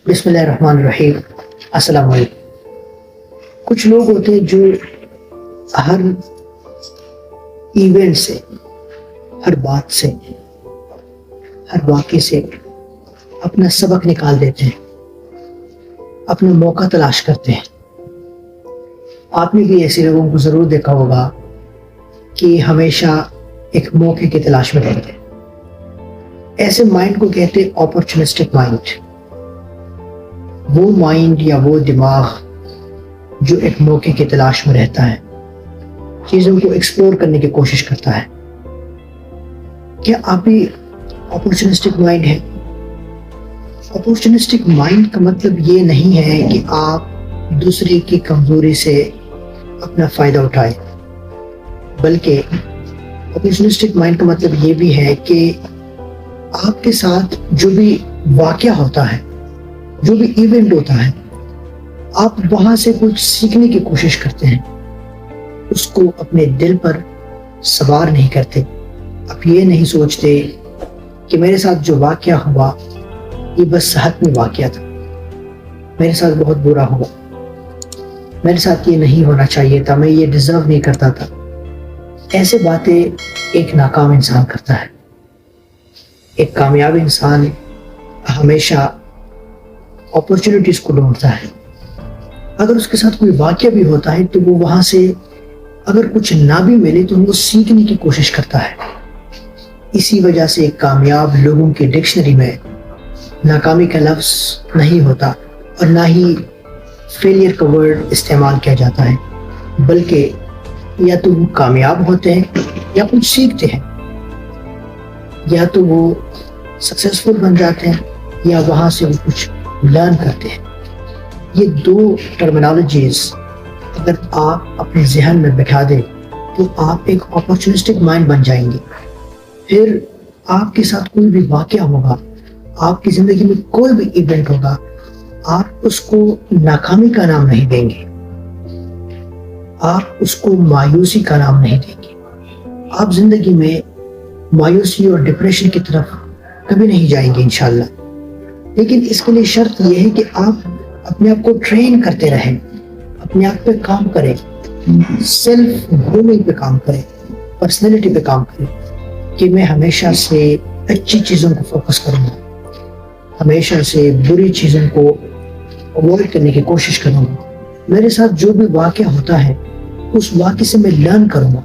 بسم اللہ الرحمن الرحیم۔ السلام علیکم۔ کچھ لوگ ہوتے ہیں جو ہر ایونٹ سے، ہر بات سے، ہر واقعے سے اپنا سبق نکال دیتے ہیں، اپنا موقع تلاش کرتے ہیں۔ آپ نے بھی ایسے لوگوں کو ضرور دیکھا ہوگا کہ ہمیشہ ایک موقع کی تلاش میں رہتے ہیں۔ ایسے مائنڈ کو کہتے ہیں اپورچونسٹک مائنڈ۔ وہ مائنڈ یا وہ دماغ جو ایک موقع کی تلاش میں رہتا ہے، چیزوں کو ایکسپلور کرنے کی کوشش کرتا ہے۔ کیا آپ بھی اپورچونسٹک مائنڈ ہے؟ اپورچونسٹک مائنڈ کا مطلب یہ نہیں ہے کہ آپ دوسرے کی کمزوری سے اپنا فائدہ اٹھائیں، بلکہ اپورچونسٹک مائنڈ کا مطلب یہ بھی ہے کہ آپ کے ساتھ جو بھی واقعہ ہوتا ہے، جو بھی ایونٹ ہوتا ہے، آپ وہاں سے کچھ سیکھنے کی کوشش کرتے ہیں، اس کو اپنے دل پر سوار نہیں کرتے۔ آپ یہ نہیں سوچتے کہ میرے ساتھ جو واقعہ ہوا یہ بس حتمی واقعہ تھا، میرے ساتھ بہت برا ہوا، میرے ساتھ یہ نہیں ہونا چاہیے تھا، میں یہ ڈیزرو نہیں کرتا تھا۔ ایسے باتیں ایک ناکام انسان کرتا ہے۔ ایک کامیاب انسان ہمیشہ اپورچونٹیز کو ڈھونڈتا ہے۔ اگر اس کے ساتھ کوئی واقعہ بھی ہوتا ہے تو وہ وہاں سے اگر کچھ نہ بھی ملے تو وہ سیکھنے کی کوشش کرتا ہے۔ اسی وجہ سے کامیاب لوگوں کی ڈکشنری میں ناکامی کا لفظ نہیں ہوتا اور نہ ہی فیلئر کا ورڈ استعمال کیا جاتا ہے، بلکہ یا تو وہ کامیاب ہوتے ہیں یا کچھ سیکھتے ہیں، یا تو وہ سکسیسفل بن جاتے ہیں یا وہاں سے وہ کچھ لرن کرتے ہیں۔ یہ دو ٹرمینالوجیز اگر آپ اپنے ذہن میں بٹھا دیں تو آپ ایک اپورچونسٹک مائنڈ بن جائیں گے۔ پھر آپ کے ساتھ کوئی بھی واقعہ ہوگا، آپ کی زندگی میں کوئی بھی ایونٹ ہوگا، آپ اس کو ناکامی کا نام نہیں دیں گے، آپ اس کو مایوسی کا نام نہیں دیں گے۔ آپ زندگی میں مایوسی اور ڈپریشن کی طرف کبھی نہیں جائیں گے انشاءاللہ۔ لیکن اس کے لیے شرط یہ ہے کہ آپ اپنے آپ کو ٹرین کرتے رہیں، اپنے آپ پہ کام کریں، سیلف گرومنگ پہ کام کریں، پرسنالٹی پہ کام کریں کہ میں ہمیشہ سے اچھی چیزوں کو فوکس کروں گا، ہمیشہ سے بری چیزوں کو اوائڈ کرنے کی کوشش کروں گا۔ میرے ساتھ جو بھی واقعہ ہوتا ہے اس واقعے سے میں لرن کروں گا،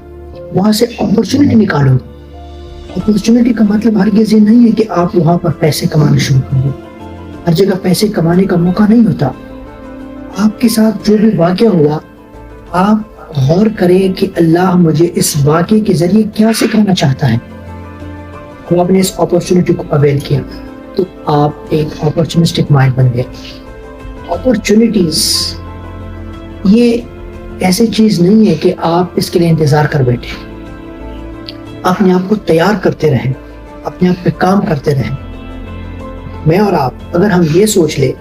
وہاں سے اپورچونٹی نکالوں گا۔ اپورچونٹی کا مطلب ہرگز یہ نہیں ہے کہ آپ وہاں پر پیسے کمانا شروع کر دیں۔ ہر جگہ پیسے کمانے کا موقع نہیں ہوتا۔ آپ کے ساتھ جو بھی واقعہ ہوا، آپ غور کریں کہ اللہ مجھے اس واقعے کے ذریعے کیا سکھانا چاہتا ہے۔ وہ آپ نے اس اپورچونٹی کو اویل کیا تو آپ ایک اپورچونسٹک مائنڈ بن گئے۔ اپورچونٹیز یہ ایسی چیز نہیں ہے کہ آپ اس کے لیے انتظار کر بیٹھے۔ اپنے آپ کو تیار کرتے رہیں، اپنے آپ پہ کام کرتے رہیں۔ میں اور آپ اگر ہم یہ سوچ لیں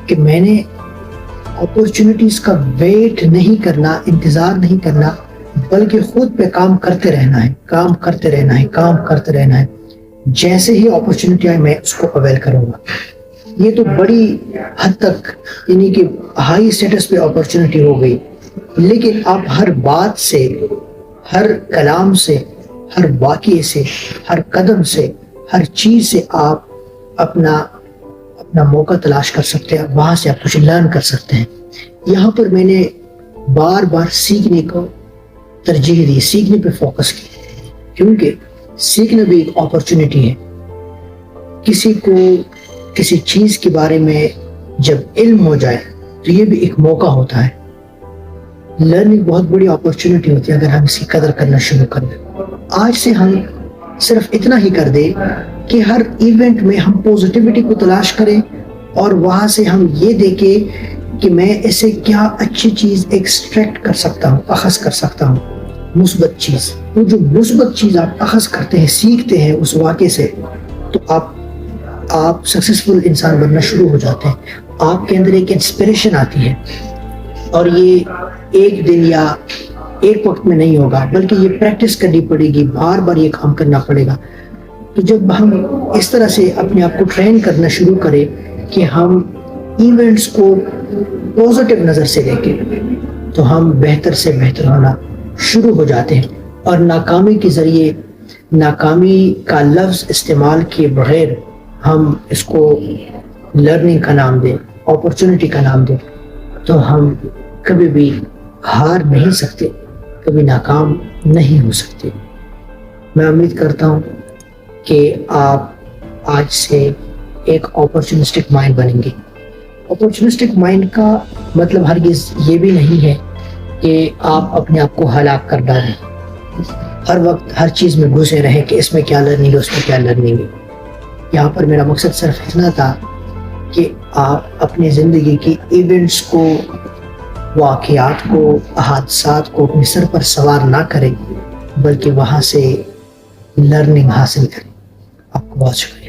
کہ میں نے اپورچونٹیز کا ویٹ نہیں کرنا، انتظار نہیں کرنا، بلکہ خود پہ کام کرتے رہنا ہے، کام کرتے رہنا ہے، کام کرتے رہنا ہے، جیسے ہی اپورچونٹی آئے میں اس کو اویل کروں گا۔ یہ تو بڑی حد تک یعنی کہ ہائی اسٹیٹس پہ اپورچونٹی ہو گئی، لیکن آپ ہر بات سے، ہر کلام سے، ہر واقعے سے، ہر قدم سے، ہر چیز سے آپ اپنا موقع تلاش کر سکتے ہیں، وہاں سے آپ کچھ لرن کر سکتے ہیں۔ یہاں پر میں نے بار بار سیکھنے کو ترجیح دی، سیکھنے پہ فوکس کی، کیونکہ سیکھنا بھی ایک اپورچونٹی ہے۔ کسی کو کسی چیز کے بارے میں جب علم ہو جائے تو یہ بھی ایک موقع ہوتا ہے۔ لرننگ بہت بڑی اپورچونٹی ہوتی ہے اگر ہم اس کی قدر کرنا شروع کر دیں۔ آج سے ہم صرف اتنا ہی کر دیں کہ ہر ایونٹ میں ہم پوزیٹیوٹی کو تلاش کریں اور وہاں سے ہم یہ دیکھیں کہ میں اسے کیا اچھی چیز ایکسٹریکٹ کر سکتا ہوں، اخذ کر سکتا ہوں، مثبت چیز۔ وہ جو مثبت چیز آپ اخذ کرتے ہیں، سیکھتے ہیں اس واقعے سے، تو آپ سکسیسفل انسان بننا شروع ہو جاتے ہیں۔ آپ کے اندر ایک انسپریشن آتی ہے، اور یہ ایک دن یا ایک وقت میں نہیں ہوگا، بلکہ یہ پریکٹس کرنی پڑے گی، بار بار یہ کام کرنا پڑے گا۔ تو جب ہم اس طرح سے اپنے آپ کو ٹرین کرنا شروع کریں کہ ہم ایونٹس کو پازیٹیو نظر سے دیکھیں تو ہم بہتر سے بہتر ہونا شروع ہو جاتے ہیں، اور ناکامی کے ذریعے ناکامی کا لفظ استعمال کیے بغیر ہم اس کو لرننگ کا نام دیں، اپرچونٹی کا نام دیں، تو ہم کبھی بھی ہار نہیں سکتے، کبھی ناکام نہیں ہو سکتے۔ میں امید کرتا ہوں کہ آپ آج سے ایک اپرچونسٹک مائنڈ بنیں گے۔ اپرچونسٹک مائنڈ کا مطلب ہرگز یہ بھی نہیں ہے کہ آپ اپنے آپ کو ہلاک کر ڈالیں، ہر وقت ہر چیز میں گھسے رہیں کہ اس میں کیا لرننگ ہے، اس میں کیا لرننگ ہے۔ یہاں پر میرا مقصد صرف اتنا تھا کہ آپ اپنی زندگی کی ایونٹس کو، واقعات کو، حادثات کو اپنے سر پر سوار نہ کریں، بلکہ وہاں سے لرننگ حاصل کریں۔ آپ کو بہت شکریہ۔